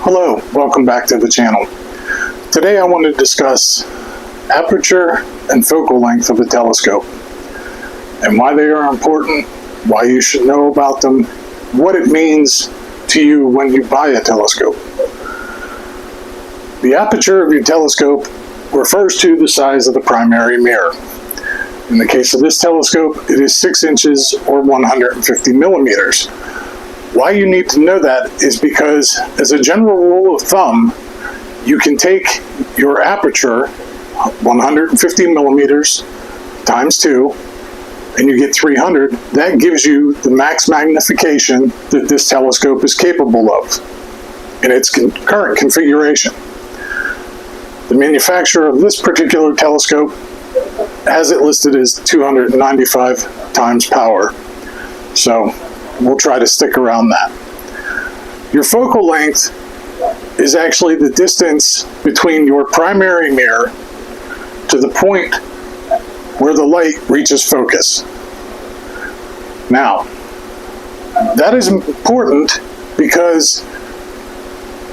Hello, welcome back to the channel. Today I want to discuss aperture and focal length of a telescope and why they are important, why you should know about them, what it means to you when you buy a telescope. The aperture of your telescope refers to the size of the primary mirror. In the case of this telescope, it is 6 inches or 150 millimeters. Why you need to know that is because, as a general rule of thumb, you can take your aperture, 150 millimeters times 2, and you get 300. That gives you the max magnification that this telescope is capable of in its current configuration. The manufacturer of this particular telescope has it listed as 295 times power. So we'll try to stick around that. Your focal length is actually the distance between your primary mirror to the point where the light reaches focus. Now, that is important because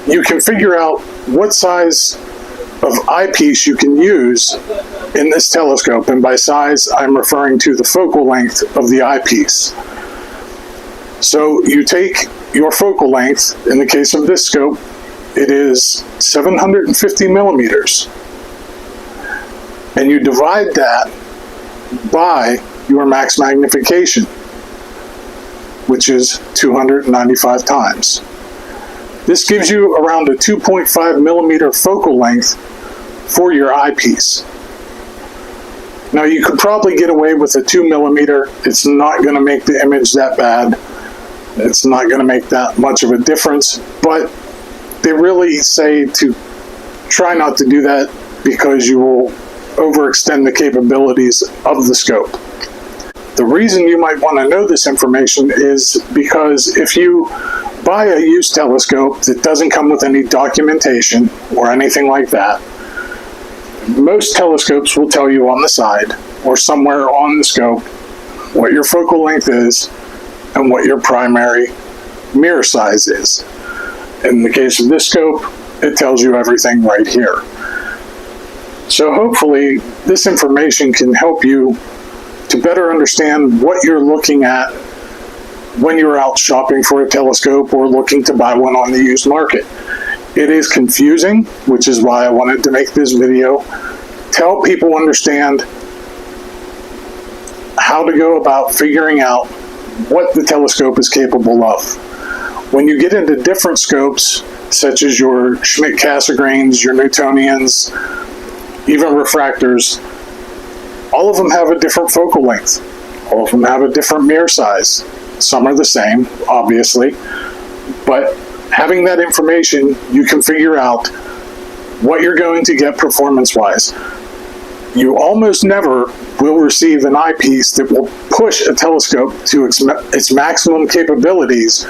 you can figure out what size of eyepiece you can use in this telescope, and by size I'm referring to the focal length of the eyepiece. So you take your focal length, in the case of this scope, it is 750 millimeters, and you divide that by your max magnification, which is 295 times. This gives you around a 2.5 millimeter focal length for your eyepiece. Now you could probably get away with a 2 millimeter. It's not going to make the image that bad. It's not going to make that much of a difference, but they really say to try not to do that because you will overextend the capabilities of the scope. The reason you might want to know this information is because if you buy a used telescope that doesn't come with any documentation or anything like that, most telescopes will tell you on the side or somewhere on the scope what your focal length is and what your primary mirror size is. In the case of this scope, it tells you everything right here. So hopefully this information can help you to better understand what you're looking at when you're out shopping for a telescope or looking to buy one on the used market. It is confusing, which is why I wanted to make this video to help people understand how to go about figuring out what the telescope is capable of. When you get into different scopes, such as your Schmidt-Cassegrains, your Newtonians, even refractors, all of them have a different focal length. All of them have a different mirror size. Some are the same, obviously, but having that information, you can figure out what you're going to get performance-wise. You almost never will receive an eyepiece that will push a telescope to its maximum capabilities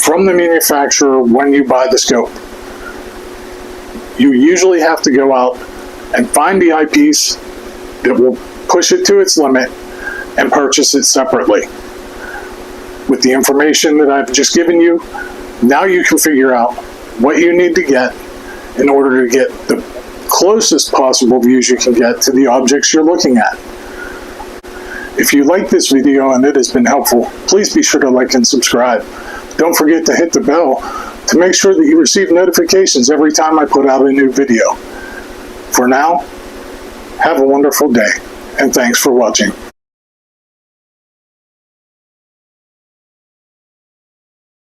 from the manufacturer when you buy the scope. You usually have to go out and find the eyepiece that will push it to its limit and purchase it separately. With the information that I've just given you, now you can figure out what you need to get in order to get the closest possible views you can get to the objects you're looking at. If you like this video and it has been helpful, please be sure to like and subscribe. Don't forget to hit the bell to make sure that you receive notifications every time I put out a new video. For now, have a wonderful day, and thanks for watching.